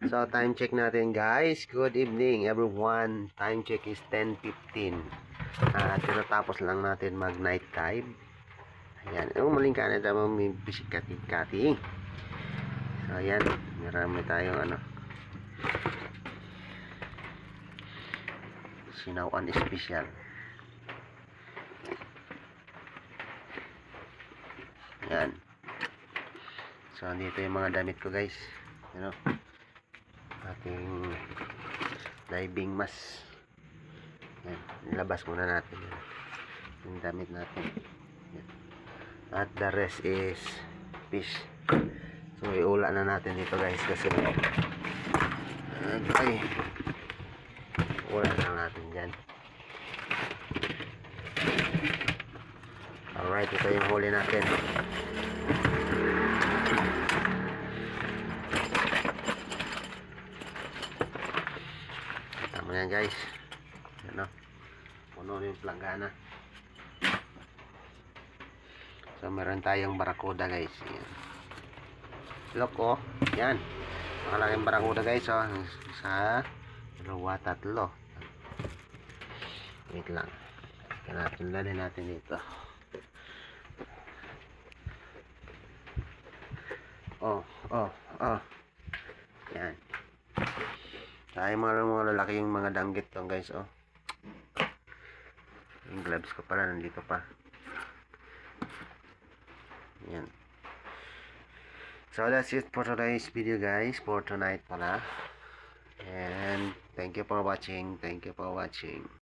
So, time check natin guys. Good evening everyone. Time check is 10:15. Tinatapos lang natin mag night dive. Ayan. Maling ka na tayo may bisikati-kati. So, ayan. Marami tayong sinawan special. Ayan. So, dito yung mga damit ko guys. Ating diving mask. Yan, nilabas muna natin yung damit natin. Yan. At the rest is fish. So iula na natin dito guys kasi ula na natin dyan. Alright, ito yung huli natin. Yan guys, puno yung planggana. So meron tayong barakuda guys. Yan. Loko, yan makalaking barakuda guys. So isa, dalawa, tatlo. Wait lang, lalagyan natin dito. Oh yan. Ay, mga lalaki yung mga danggit to guys, yung gloves ko pala nandito pa. Yan. So that's it for today's video guys, for tonight pala. And thank you for watching.